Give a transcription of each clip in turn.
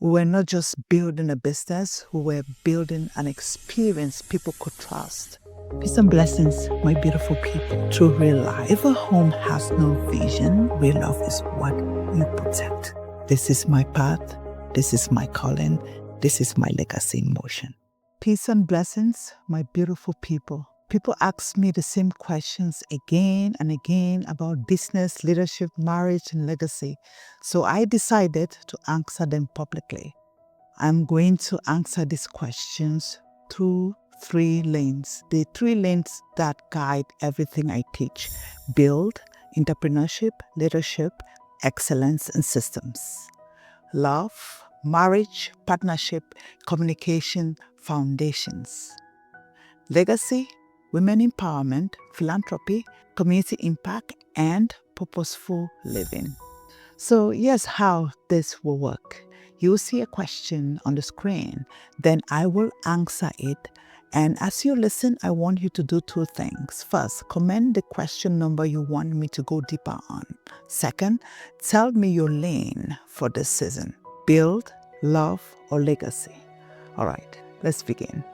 We were not just building a business, we were building an experience people could trust. Peace and blessings, my beautiful people. Through real life, if a home has no vision, real love is what you protect. This is my path. This is my calling. This is my legacy in motion. Peace and blessings, my beautiful people. People ask me the same questions again and again about business, leadership, marriage, and legacy. So I decided to answer them publicly. I'm going to answer these questions through 3 lanes. The 3 lanes that guide everything I teach: build, entrepreneurship, leadership, excellence, and systems. Love, marriage, partnership, communication, foundations. Legacy, women empowerment, philanthropy, community impact, and purposeful living. So here's how this will work. You'll see a question on the screen, then I will answer it. And as you listen, I want you to do 2 things. First, comment the question number you want me to go deeper on. Second, tell me your lane for this season: build, love, or legacy. All right, let's begin.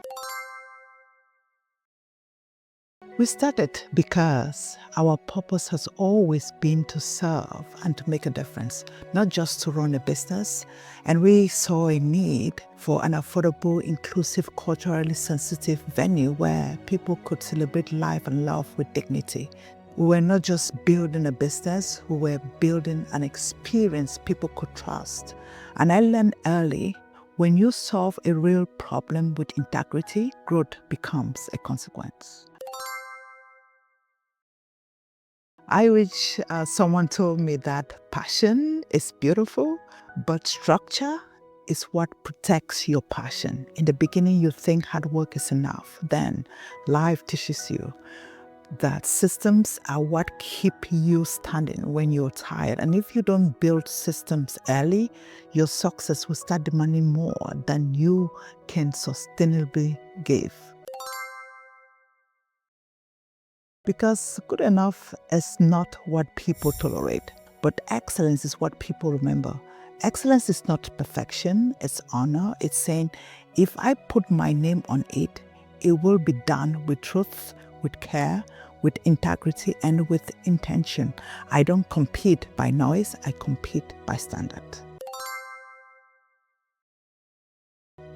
We started because our purpose has always been to serve and to make a difference, not just to run a business. And we saw a need for an affordable, inclusive, culturally sensitive venue where people could celebrate life and love with dignity. We were not just building a business, we were building an experience people could trust. And I learned early, when you solve a real problem with integrity, growth becomes a consequence. I wish someone told me that passion is beautiful, but structure is what protects your passion. In the beginning, you think hard work is enough. Then life teaches you that systems are what keep you standing when you're tired. And if you don't build systems early, your success will start demanding more than you can sustainably give. Because good enough is not what people tolerate, but excellence is what people remember. Excellence is not perfection, it's honor. It's saying, if I put my name on it, it will be done with truth, with care, with integrity, and with intention. I don't compete by noise, I compete by standard.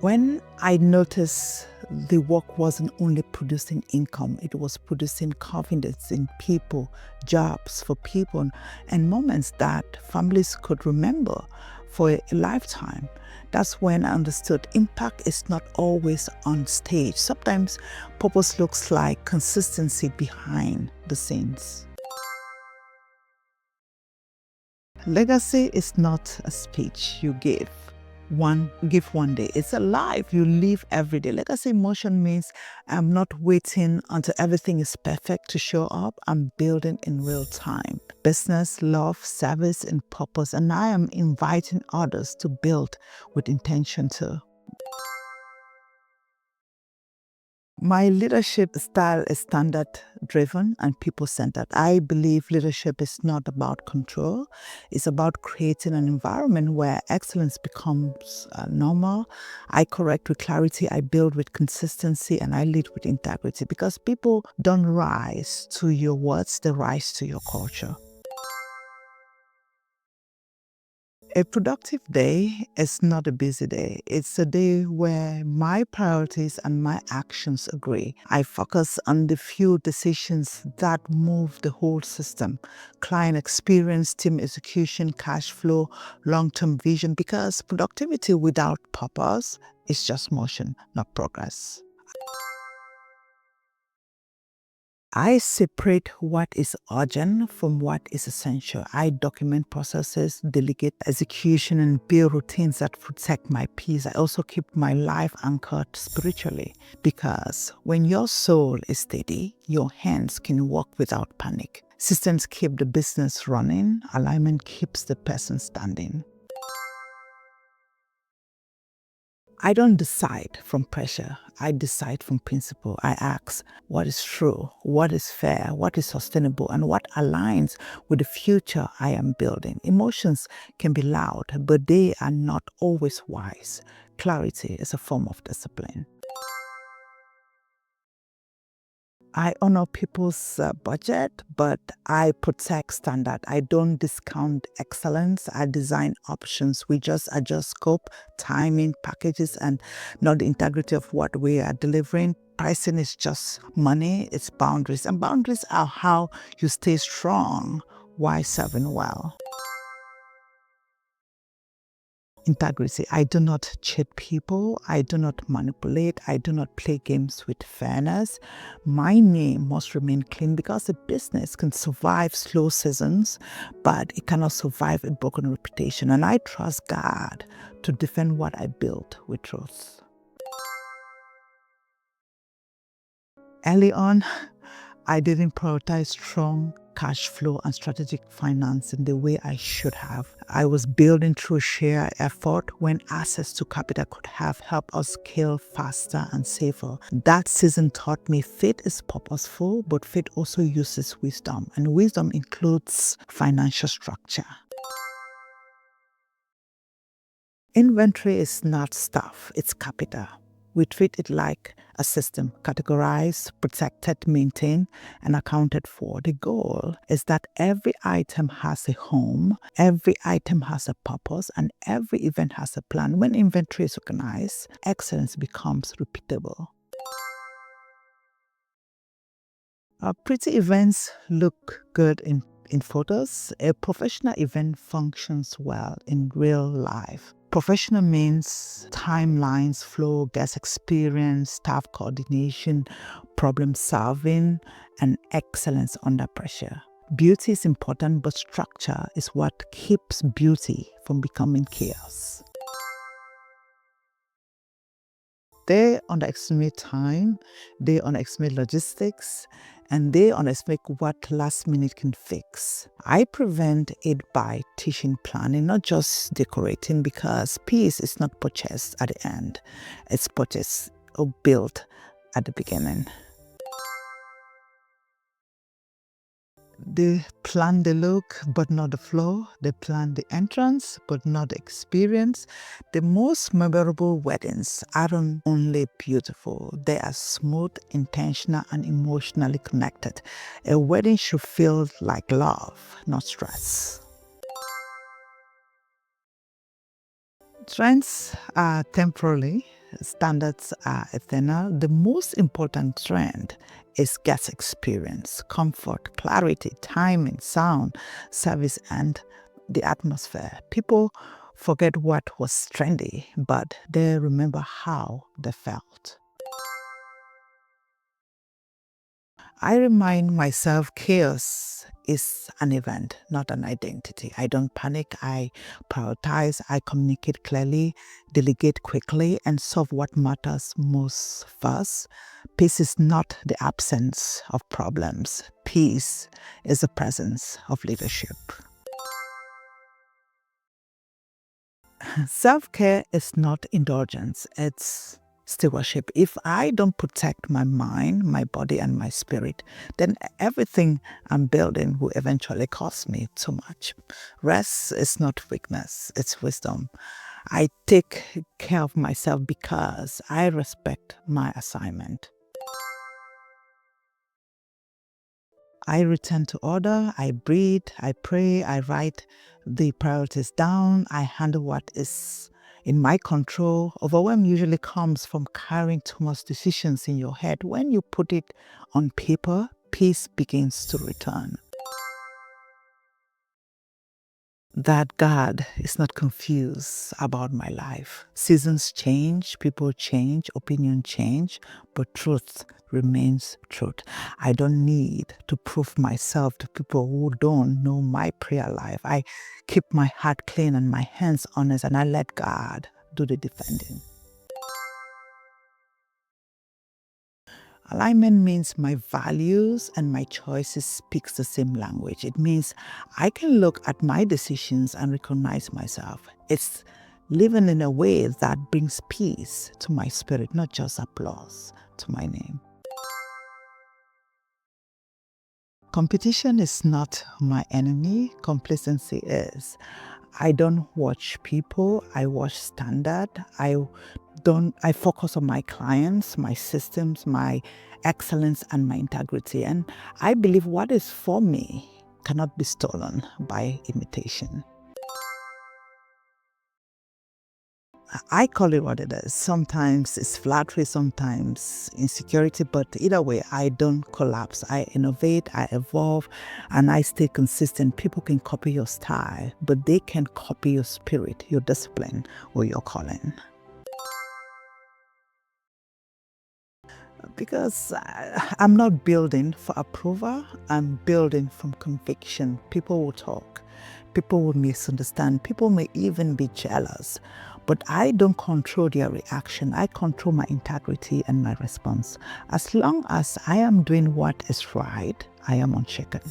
When I noticed the work wasn't only producing income, it was producing confidence in people, jobs for people, and moments that families could remember for a lifetime. That's when I understood impact is not always on stage. Sometimes purpose looks like consistency behind the scenes. Legacy is not a speech you give one day. It's a life you live every day. Legacy in motion means I'm not waiting until everything is perfect to show up. I'm building in real time. Business, love, service, and purpose. And I am inviting others to build with intention too. My leadership style is standard-driven and people-centered. I believe leadership is not about control. It's about creating an environment where excellence becomes normal. I correct with clarity, I build with consistency, and I lead with integrity, because people don't rise to your words, they rise to your culture. A productive day is not a busy day. It's a day where my priorities and my actions agree. I focus on the few decisions that move the whole system: client experience, team execution, cash flow, long-term vision, because productivity without purpose is just motion, not progress. I separate what is urgent from what is essential. I document processes, delegate execution, and build routines that protect my peace. I also keep my life anchored spiritually, because when your soul is steady, your hands can work without panic. Systems keep the business running. Alignment keeps the person standing. I don't decide from pressure. I decide from principle. I ask what is true, what is fair, what is sustainable, and what aligns with the future I am building. Emotions can be loud, but they are not always wise. Clarity is a form of discipline. I honor people's budget, but I protect standard. I don't discount excellence. I design options. We just adjust scope, timing, packages, and not the integrity of what we are delivering. Pricing is just money, it's boundaries. And boundaries are how you stay strong while serving well. Integrity. I do not cheat people. I do not manipulate. I do not play games with fairness. My name must remain clean because a business can survive slow seasons, but it cannot survive a broken reputation. And I trust God to defend what I built with truth. Early on, I didn't prioritize strong cash flow and strategic finance in the way I should have. I was building through sheer effort when access to capital could have helped us scale faster and safer. That season taught me faith is purposeful, but faith also uses wisdom, and wisdom includes financial structure. Inventory is not stuff, it's capital. We treat it like a system, categorized, protected, maintained, and accounted for. The goal is that every item has a home, every item has a purpose, and every event has a plan. When inventory is organized, excellence becomes repeatable. Pretty events look good in photos. A professional event functions well in real life. Professional means timelines, flow, guest experience, staff coordination, problem solving, and excellence under pressure. Beauty is important, but structure is what keeps beauty from becoming chaos. They underestimate time, they underestimate logistics, and they underestimate what last minute can fix. I prevent it by teaching planning, not just decorating, because peace is not purchased at the end. It's purchased or built at the beginning. They plan the look, but not the flow. They plan the entrance, but not the experience. The most memorable weddings aren't only beautiful, they are smooth, intentional, and emotionally connected. A wedding should feel like love, not stress. Trends are temporary, standards are ephemeral. The most important trend is guest experience, comfort, clarity, timing, sound, service, and the atmosphere. People forget what was trendy, but they remember how they felt. I remind myself chaos is an event, not an identity. I don't panic, I prioritize, I communicate clearly, delegate quickly, and solve what matters most first. Peace is not the absence of problems. Peace is the presence of leadership. Self-care is not indulgence, it's stewardship. If I don't protect my mind, my body, and my spirit, then everything I'm building will eventually cost me too much. Rest is not weakness, it's wisdom. I take care of myself because I respect my assignment. I return to order, I breathe, I pray, I write the priorities down, I handle what is in my control. Overwhelm usually comes from carrying too much decisions in your head. When you put it on paper, peace begins to return. That God is not confused about my life. Seasons change, people change, opinion change, but truth remains truth. I don't need to prove myself to people who don't know my prayer life. I keep my heart clean and my hands honest, and I let God do the defending. Alignment means my values and my choices speaks the same language. It means I can look at my decisions and recognize myself. It's living in a way that brings peace to my spirit, not just applause to my name. Competition is not my enemy, complacency is. I don't watch people, I watch standard. I focus on my clients, my systems, my excellence, and my integrity. And I believe what is for me cannot be stolen by imitation. I call it what it is. Sometimes it's flattery, sometimes insecurity, but either way, I don't collapse. I innovate, I evolve, and I stay consistent. People can copy your style, but they can copy your spirit, your discipline, or your calling. Because I'm not building for approval, I'm building from conviction. People will talk, people will misunderstand, people may even be jealous, but I don't control their reaction. I control my integrity and my response. As long as I am doing what is right, I am unshaken.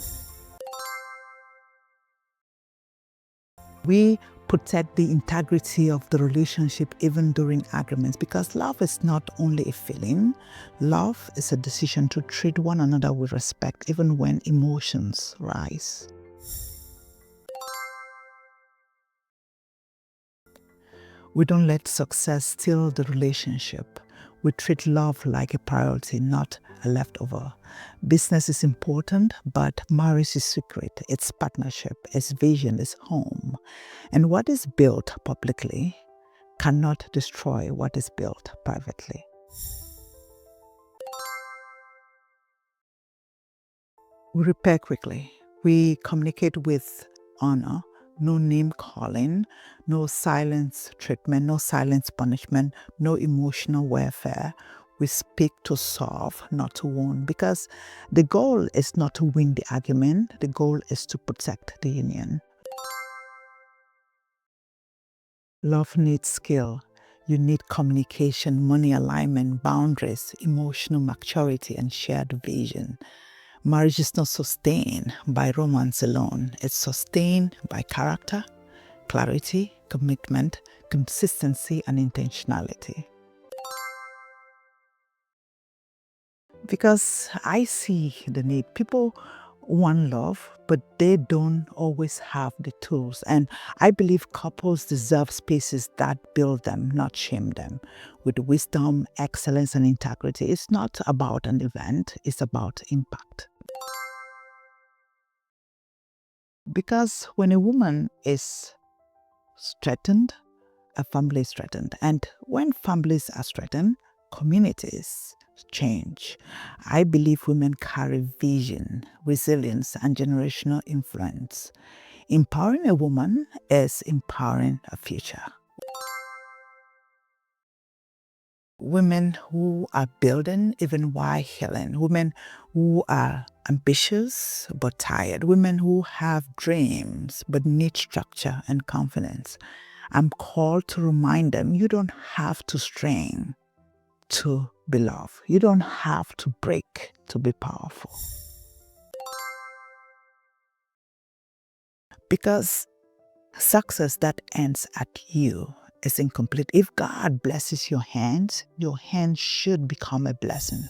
We protect the integrity of the relationship even during arguments, because love is not only a feeling. Love is a decision to treat one another with respect even when emotions rise. We don't let success steal the relationship. We treat love like a priority, not a leftover. Business is important, but marriage is secret. It's partnership, it's vision, it's home. And what is built publicly cannot destroy what is built privately. We repair quickly. We communicate with honor. No name calling, no silence treatment, no silence punishment, no emotional warfare. We speak to solve, not to wound, because the goal is not to win the argument. The goal is to protect the union. Love needs skill. You need communication, money alignment, boundaries, emotional maturity, and shared vision. Marriage is not sustained by romance alone. It's sustained by character, clarity, commitment, consistency, and intentionality. Because I see the need. People want love, but they don't always have the tools. And I believe couples deserve spaces that build them, not shame them. With wisdom, excellence, and integrity, it's not about an event, it's about impact. Because when a woman is threatened, a family is threatened. And when families are threatened, communities change. I believe women carry vision, resilience, and generational influence. Empowering a woman is empowering a future. Women who are building even while healing. Women who are ambitious but tired. Women who have dreams but need structure and confidence. I'm called to remind them you don't have to strain to be loved. You don't have to break to be powerful. Because success that ends at you is incomplete. If God blesses your hands should become a blessing.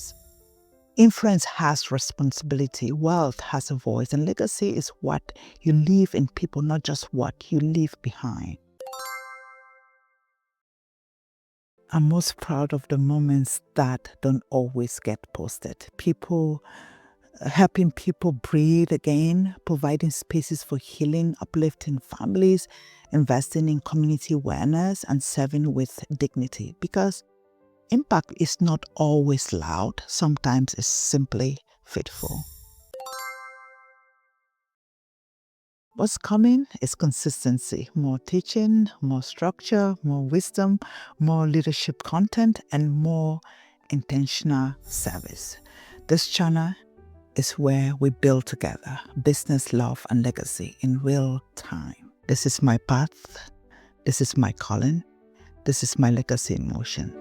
Influence has responsibility, wealth has a voice, and legacy is what you leave in people, not just what you leave behind. I'm most proud of the moments that don't always get posted. Helping people breathe again, providing spaces for healing, uplifting families, investing in community awareness, and serving with dignity. Because impact is not always loud, sometimes it's simply faithful. What's coming is consistency, more teaching, more structure, more wisdom, more leadership content, and more intentional service. This channel is where we build together business, love, and legacy in real time. This is my path. This is my calling. This is my legacy in motion.